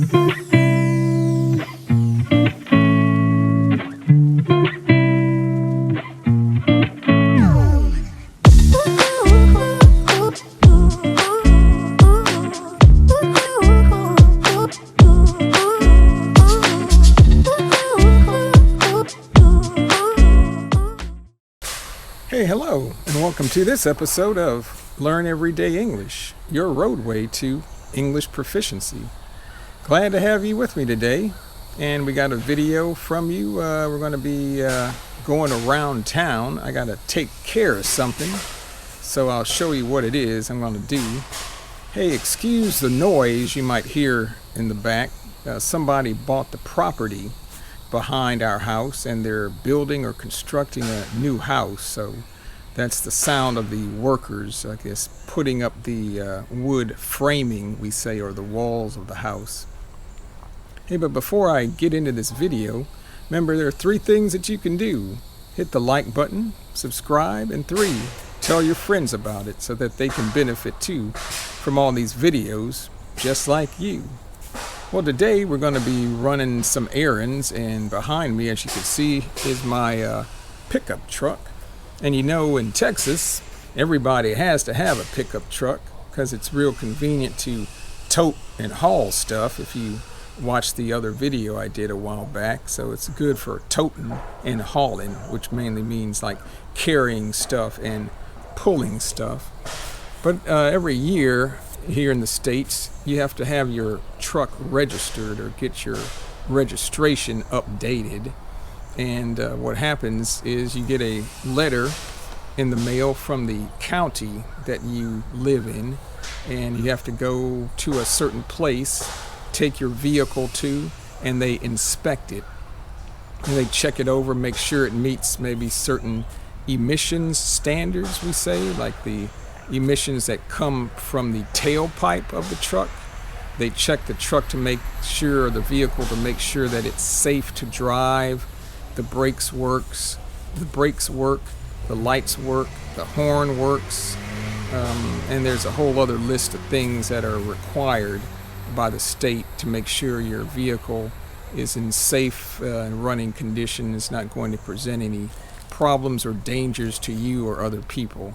Hey, hello, and welcome to this episode of Learn Everyday English, your roadway to English proficiency. Glad to have you with me today, and we got a video from you. We're going to be going around town. I got to take care of something, so I'll show you what it is I'm going to do. Hey, excuse the noise you might hear in the back. Somebody bought the property behind our house, and they're building or constructing a new house, so that's the sound of the workers, I guess, putting up the wood framing, we say, or the walls of the house. Hey, but before I get into this video, remember there are 3 things that you can do. Hit the like button, subscribe, and 3, tell your friends about it so that they can benefit too from all these videos just like you. Well, today we're going to be running some errands, and behind me, as you can see, is my pickup truck. And you know, in Texas, everybody has to have a pickup truck because it's real convenient to tote and haul stuff. If you watched the other video I did a while back, so it's good for toting and hauling, which mainly means like carrying stuff and pulling stuff. But every year here in the States, you have to have your truck registered or get your registration updated. And what happens is you get a letter in the mail from the county that you live in, and you have to go to a certain place, take your vehicle to, and they inspect it. And they check it over, make sure it meets maybe certain emissions standards, we say, like the emissions that come from the tailpipe of the truck. They check the truck to make sure, or the vehicle to make sure that it's safe to drive. The brakes work, the lights work, the horn works, and there's a whole other list of things that are required by the state to make sure your vehicle is in safe and running condition. It's not going to present any problems or dangers to you or other people.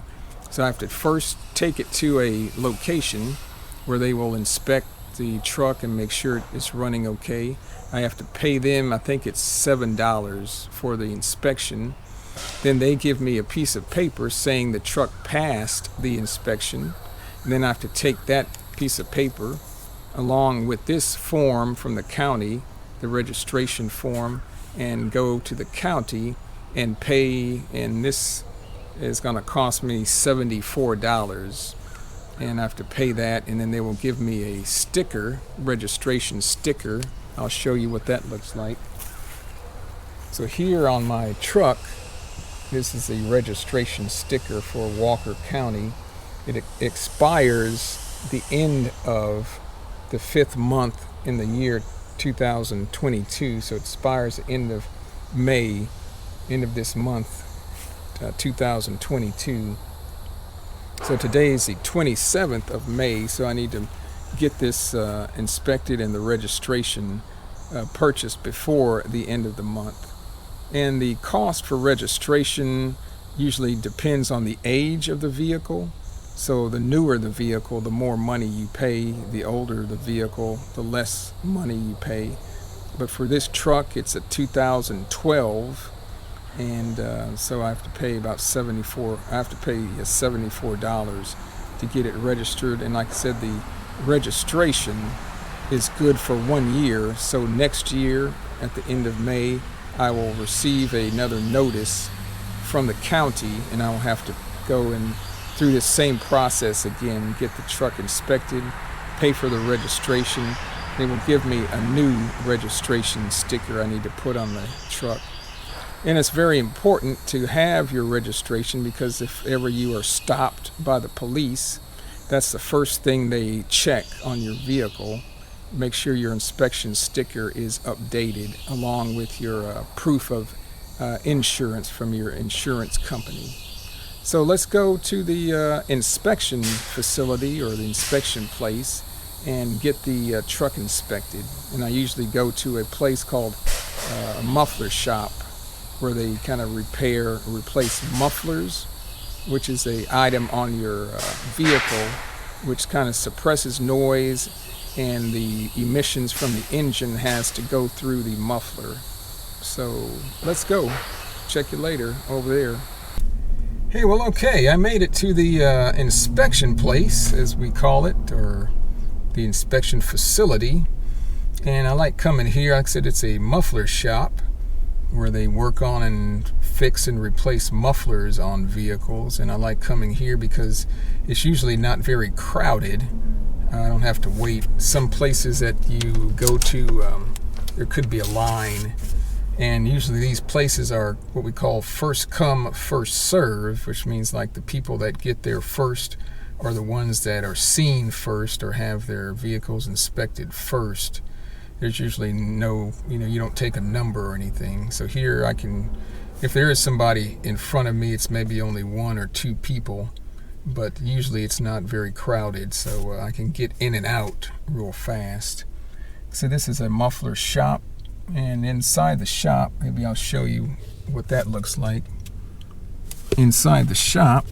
So I have to first take it to a location where they will inspect the truck and make sure it's running okay. I have to pay them, I think it's $7 for the inspection. Then they give me a piece of paper saying the truck passed the inspection. And then I have to take that piece of paper along with this form from the county, the registration form, and go to the county and pay, and this is going to cost me $74, and I have to pay that, and then they will give me a sticker, registration sticker. I'll show you what that looks like. So here on my truck, this is a registration sticker for Walker County. It expires the end of the 5th month in the year 2022, so it expires the end of May, end of this month, 2022. So today is the 27th of May, so I need to get this inspected and the registration purchased before the end of the month. And the cost for registration usually depends on the age of the vehicle. So the newer the vehicle, the more money you pay. The older the vehicle, the less money you pay. But for this truck, it's a 2012, and so I have to pay about $74 to get it registered. And like I said, the registration is good for 1 year. So next year, at the end of May, I will receive another notice from the county, and I will have to go and through this same process again, get the truck inspected, pay for the registration. They will give me a new registration sticker I need to put on the truck. And it's very important to have your registration, because if ever you are stopped by the police, that's the first thing they check on your vehicle. Make sure your inspection sticker is updated along with your proof of insurance from your insurance company. So let's go to the inspection facility or the inspection place and get the truck inspected. And I usually go to a place called a muffler shop where they kind of repair or replace mufflers, which is a item on your vehicle which kind of suppresses noise, and the emissions from the engine has to go through the muffler. So let's go. Check you later over there. Hey, well, okay, I made it to the inspection place, as we call it, or the inspection facility. And I like coming here. Like I said, it's a muffler shop where they work on and fix and replace mufflers on vehicles. And I like coming here because it's usually not very crowded. I don't have to wait. Some places that you go to, there could be a line. And usually these places are what we call first come, first serve, which means like the people that get there first are the ones that are seen first or have their vehicles inspected first. There's usually no, you don't take a number or anything. So here I can, if there is somebody in front of me, it's maybe only one or two people, but usually it's not very crowded, so I can get in and out real fast. So this is a muffler shop. And inside the shop, maybe I'll show you what that looks like. Inside the shop,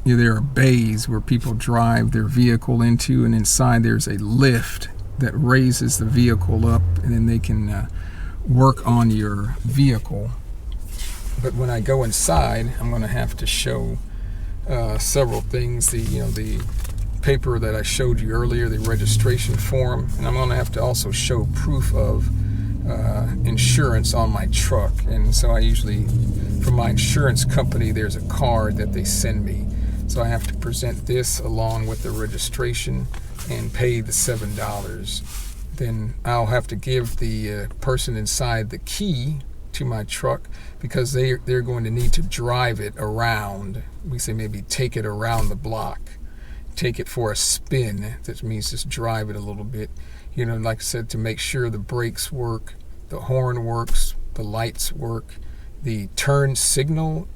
there are bays where people drive their vehicle into, and inside there's a lift that raises the vehicle up, and then they can work on your vehicle. But when I go inside, I'm going to have to show several things. The paper that I showed you earlier, the registration form, and I'm going to have to also show proof of insurance on my truck. And so I usually, from my insurance company, there's a card that they send me. So I have to present this along with the registration and pay the $7. Then I'll have to give the person inside the key to my truck, because they're going to need to drive it around. We say maybe take it around the block. Take it for a spin. That means just drive it a little bit, like I said, to make sure the brakes work, the horn works, the lights work, the turn signal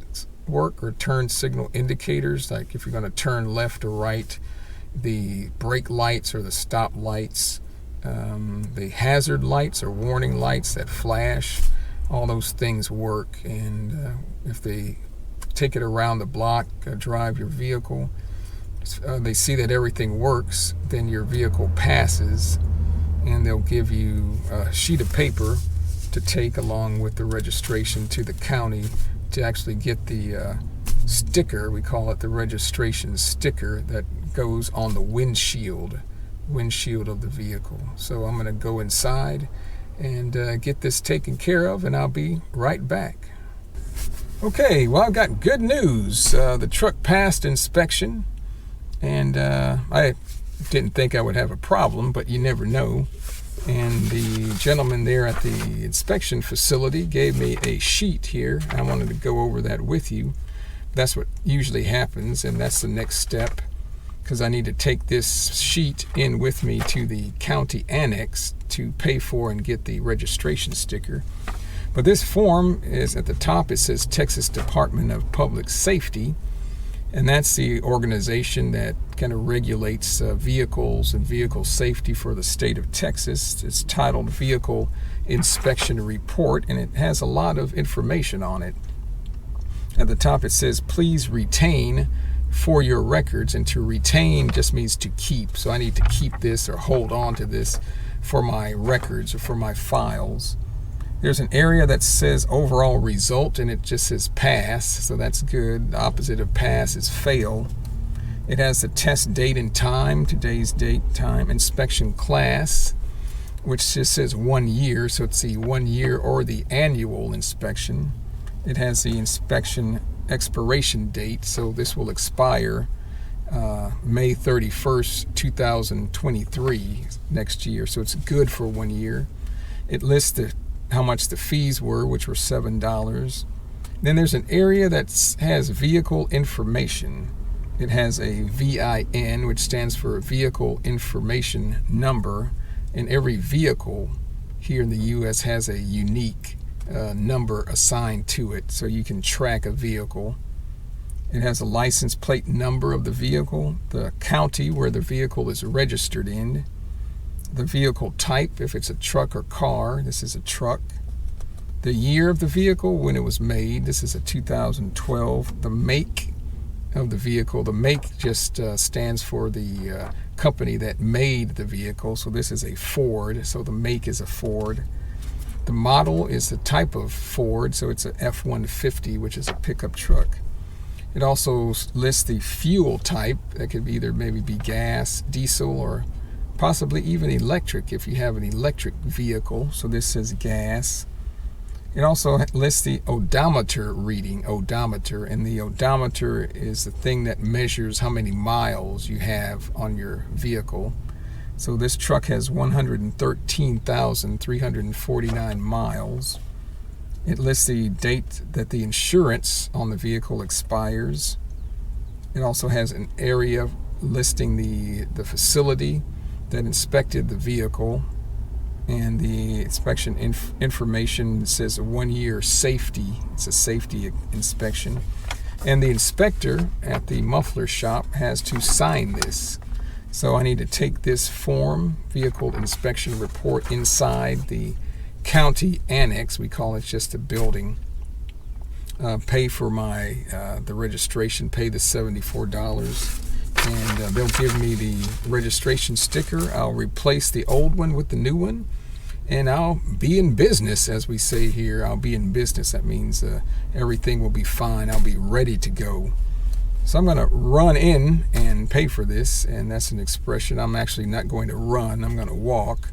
work, or turn signal indicators, like if you're going to turn left or right, the brake lights or the stop lights, the hazard lights or warning lights that flash, all those things work. And if they take it around the block, drive your vehicle, they see that everything works, then your vehicle passes, and they'll give you a sheet of paper to take along with the registration to the county to actually get the sticker. We call it the registration sticker that goes on the windshield of the vehicle. So I'm going to go inside and get this taken care of, and I'll be right back. Okay, well, I've got good news. The truck passed inspection. And I didn't think I would have a problem, but you never know. And the gentleman there at the inspection facility gave me a sheet here. I wanted to go over that with you. That's what usually happens, and that's the next step, because I need to take this sheet in with me to the county annex to pay for and get the registration sticker. But this form is at the top. It says Texas Department of Public Safety. And that's the organization that kind of regulates vehicles and vehicle safety for the state of Texas. It's titled Vehicle Inspection Report, and it has a lot of information on it. At the top it says, please retain for your records. And to retain just means to keep. So I need to keep this or hold on to this for my records or for my files. There's an area that says overall result, and it just says pass, so that's good. The opposite of pass is fail. It has the test date and time, today's date, time, inspection class, which just says 1 year, so it's the 1 year or the annual inspection. It has the inspection expiration date, so this will expire May 31st, 2023, next year, so it's good for 1 year. It lists how much the fees were, which were $7. Then there's an area that has vehicle information. It has a VIN, which stands for Vehicle Information Number, and every vehicle here in the U.S. has a unique number assigned to it, so you can track a vehicle. It has a license plate number of the vehicle, the county where the vehicle is registered in, the vehicle type, if it's a truck or car. This is a truck. The year of the vehicle, when it was made. This is a 2012. The make of the vehicle. The make just stands for the company that made the vehicle. So this is a Ford. So the make is a Ford. The model is the type of Ford. So it's a F-150, which is a pickup truck. It also lists the fuel type. That could either maybe be gas, diesel, or possibly even electric if you have an electric vehicle. So this says gas. It also lists the odometer reading, odometer, and the odometer is the thing that measures how many miles you have on your vehicle. So this truck has 113,349 miles. It lists the date that the insurance on the vehicle expires. It also has an area listing the facility that inspected the vehicle, and the inspection information says a 1-year safety. It's a safety inspection. And the inspector at the muffler shop has to sign this. So I need to take this form, vehicle inspection report, inside the county annex. We call it just a building. Pay for the registration, pay the $74. And they'll give me the registration sticker. I'll replace the old one with the new one, and I'll be in business, as we say here. I'll be in business. That means everything will be fine. I'll be ready to go. So I'm going to run in and pay for this, and that's an expression. I'm actually not going to run. I'm going to walk.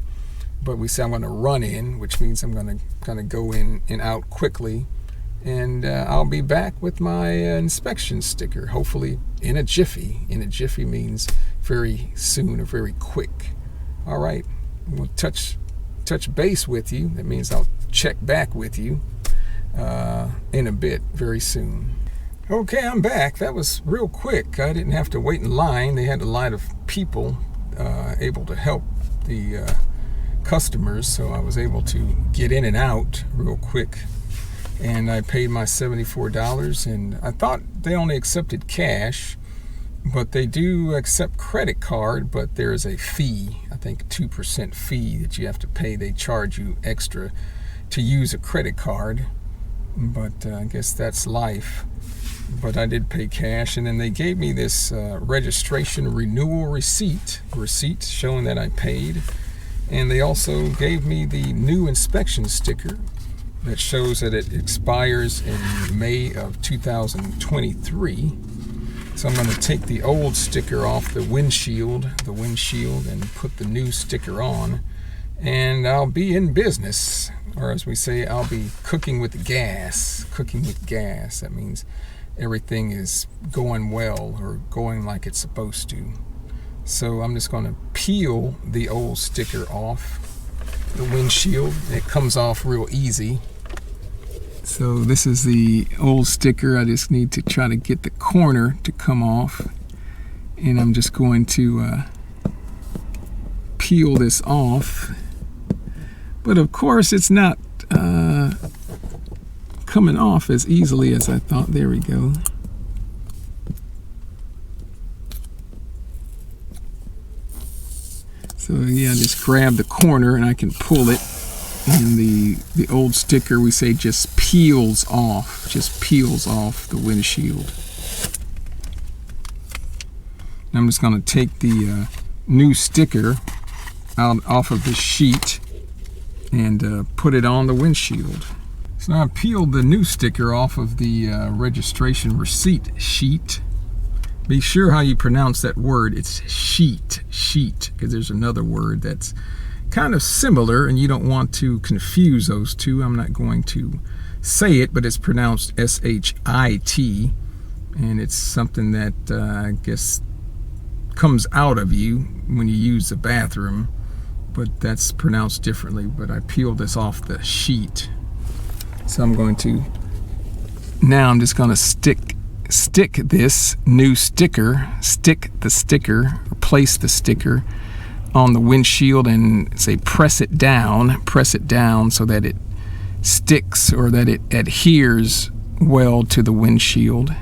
But we say I'm going to run in, which means I'm going to kind of go in and out quickly. And I'll be back with my inspection sticker, hopefully in a jiffy. In a jiffy means very soon or very quick. All right, we'll touch base with you. That means I'll check back with you in a bit, very soon. Okay, I'm back. That was real quick. I didn't have to wait in line. They had a line of people able to help the customers, so I was able to get in and out real quick. And I paid my $74, and I thought they only accepted cash, but they do accept credit card, but there's a fee, I think a 2% fee that you have to pay. They charge you extra to use a credit card, but I guess that's life. But I did pay cash, and then they gave me this registration renewal receipt showing that I paid, and they also gave me the new inspection sticker that shows that it expires in May of 2023. So I'm going to take the old sticker off the windshield, and put the new sticker on, and I'll be in business, or as we say, I'll be cooking with gas. Cooking with gas. That means everything is going well or going like it's supposed to. So I'm just going to peel the old sticker off the windshield. It comes off real easy. So this is the old sticker. I just need to try to get the corner to come off, and I'm just going to peel this off. But of course it's not coming off as easily as I thought. There we go. So yeah, just grab the corner and I can pull it. And the old sticker, we say, just peels off the windshield. And I'm just going to take the new sticker out off of the sheet and put it on the windshield. So now I peeled the new sticker off of the registration receipt sheet. Be sure how you pronounce that word. It's sheet, because there's another word that's kind of similar, and you don't want to confuse those two. I'm not going to say it, but it's pronounced S-H-I-T, and it's something that I guess comes out of you when you use the bathroom, but that's pronounced differently. But I peeled this off the sheet, so I'm just going to stick this new sticker, place the sticker on the windshield and say press it down so that it sticks, or that it adheres well to the windshield.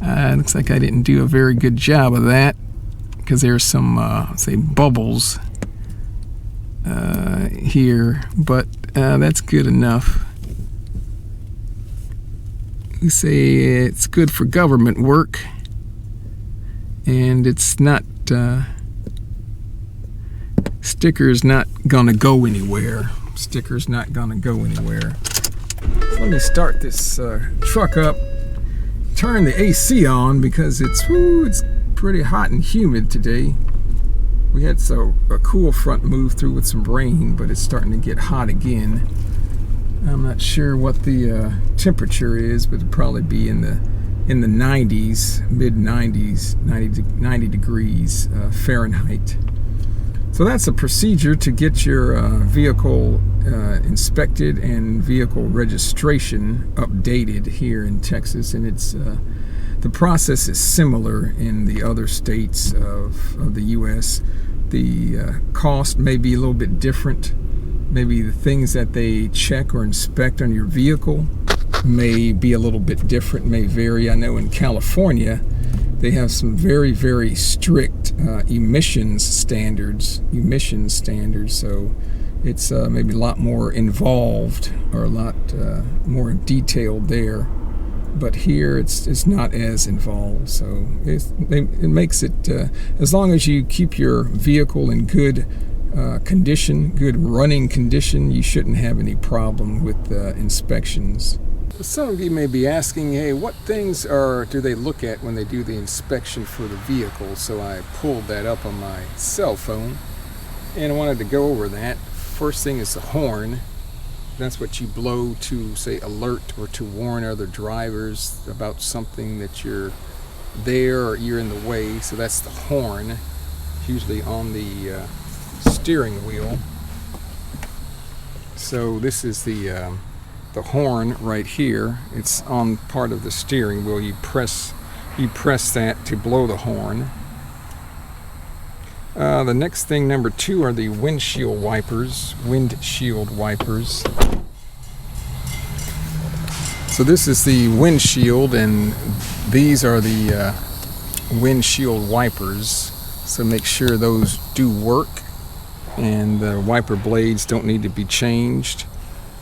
Looks like I didn't do a very good job of that because there's some, say, bubbles here, but that's good enough. We say it's good for government work, and it's not, sticker's not gonna go anywhere. Sticker's not gonna go anywhere. So let me start this truck up, turn the AC on because it's pretty hot and humid today. We had a cool front move through with some rain, but it's starting to get hot again. I'm not sure what the temperature is, but it'll probably be in the 90s, mid 90s, 90 degrees Fahrenheit. So that's a procedure to get your vehicle inspected and vehicle registration updated here in Texas, and it's the process is similar in the other states of the U.S. The cost may be a little bit different. Maybe the things that they check or inspect on your vehicle may be a little bit different, may vary. I know in California they have some very, very strict emissions standards, so it's maybe a lot more involved or a lot more detailed there. But here it's not as involved, so it makes it, as long as you keep your vehicle in good condition, good running condition, you shouldn't have any problem with inspections. Some of you may be asking, hey, what things do they look at when they do the inspection for the vehicle? So I pulled that up on my cell phone, and I wanted to go over that. First thing is the horn. That's what you blow to, say, alert or to warn other drivers about something that you're there or you're in the way. So that's the horn, usually on the steering wheel. So this is the horn right here. It's on part of the steering wheel. You press that to blow the horn. The next thing, number 2, are the windshield wipers. So this is the windshield, and these are the windshield wipers. So make sure those do work, and the wiper blades don't need to be changed.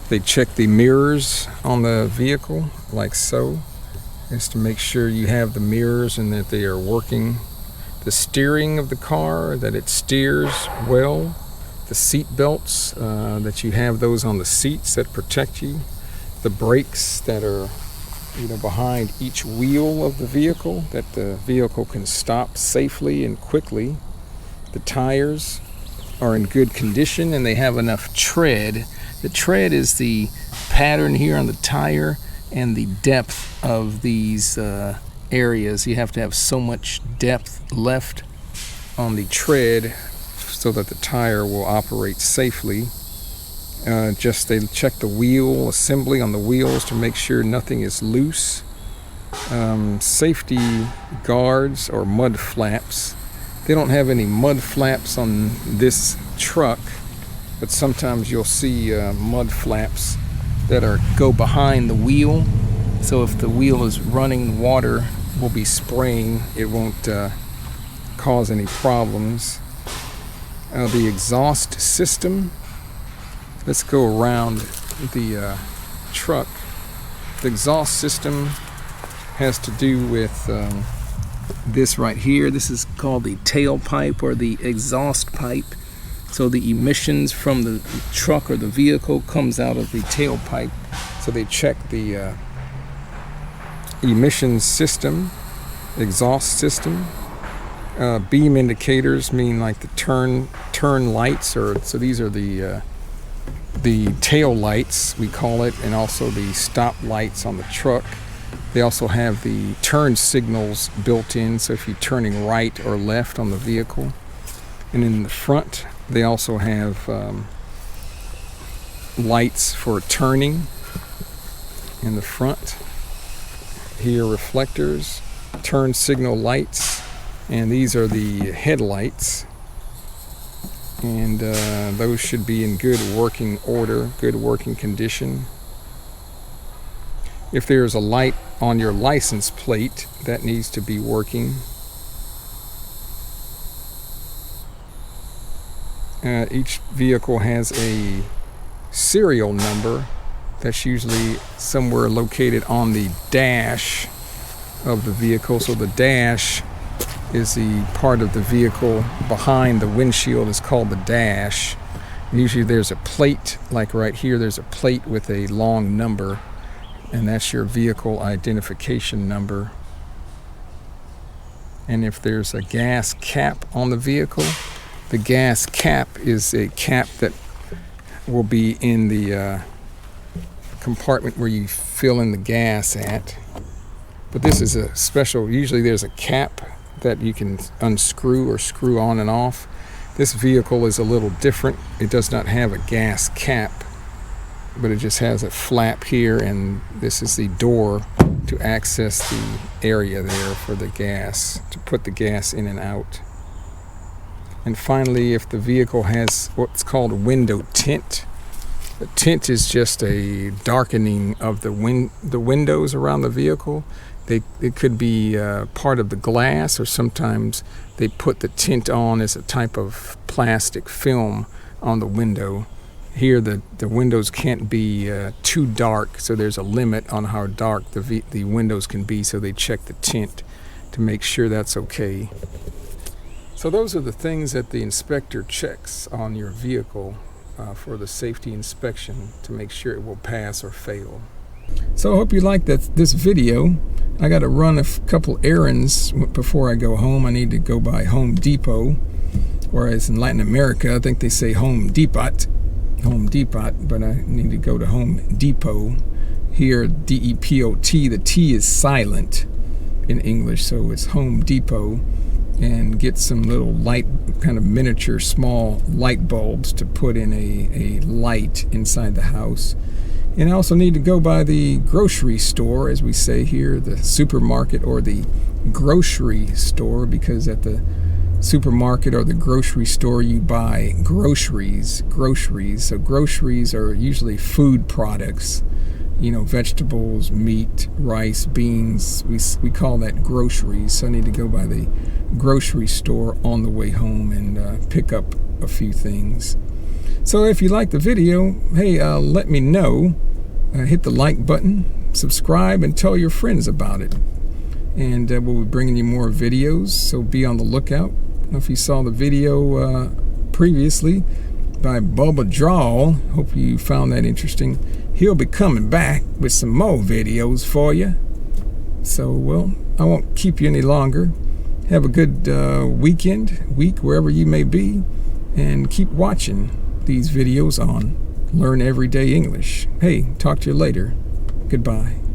They check the mirrors on the vehicle, like so, just to make sure you have the mirrors and that they are working. The steering of the car, that it steers well. The seat belts, that you have those on the seats that protect you. The brakes that are behind each wheel of the vehicle, that the vehicle can stop safely and quickly. The tires are in good condition and they have enough tread. The tread is the pattern here on the tire and the depth of these areas. You have to have so much depth left on the tread so that the tire will operate safely. They check the wheel assembly on the wheels to make sure nothing is loose. Safety guards or mud flaps. They don't have any mud flaps on this truck, but sometimes you'll see mud flaps that go behind the wheel. So if the wheel is running, water will be spraying. It won't cause any problems. The exhaust system. Let's go around the truck. The exhaust system has to do with this right here. This is called the tailpipe or the exhaust pipe. So the emissions from the truck or the vehicle comes out of the tailpipe. So they check the emissions system, exhaust system. Beam indicators mean like the turn lights, so these are the tail lights, we call it, and also the stop lights on the truck. They also have the turn signals built in, so if you're turning right or left on the vehicle. And in the front, they also have lights for turning in the front. Here, reflectors, turn signal lights, and these are the headlights. And those should be in good working order, good working condition. If there's a light on your license plate, that needs to be working. Each vehicle has a serial number that's usually somewhere located on the dash of the vehicle. So the dash is the part of the vehicle behind the windshield is called the dash. Usually there's a plate, like right here, there's a plate with a long number, and that's your vehicle identification number. And if there's a gas cap on the vehicle, the gas cap is a cap that will be in the compartment where you fill in the gas at. But this is a special, usually there's a cap that you can unscrew or screw on and off. This vehicle is a little different. It does not have a gas cap, but it just has a flap here, and this is the door to access the area there for the gas, to put the gas in and out. And finally, if the vehicle has what's called a window tint, the tint is just a darkening of the windows around the vehicle. It could be part of the glass, or sometimes they put the tint on as a type of plastic film on the window. Here the windows can't be too dark, so there's a limit on how dark the windows can be, so they check the tint to make sure that's okay. So those are the things that the inspector checks on your vehicle for the safety inspection to make sure it will pass or fail. So I hope you liked this video. I got to run a couple errands before I go home. I need to go by Home Depot, whereas in Latin America I think they say Home Depot, but I need to go to Home Depot. Here, D-E-P-O-T, the T is silent in English, so it's Home Depot, and get some little light, kind of miniature small light bulbs to put in a light inside the house. And I also need to go by the grocery store, as we say here, the supermarket or the grocery store, because at the supermarket or the grocery store you buy groceries. So groceries are usually food products, vegetables, meat, rice, beans. We call that groceries. So I need to go by the grocery store on the way home and pick up a few things. So if you like the video, hey, let me know. Hit the like button, subscribe, and tell your friends about it. And we'll be bringing you more videos, so be on the lookout. If you saw the video previously by Bubba Drawl, hope you found that interesting. He'll be coming back with some more videos for you. So, well, I won't keep you any longer. Have a good week, wherever you may be, and keep watching these videos on Learn Everyday English. Hey, talk to you later. Goodbye.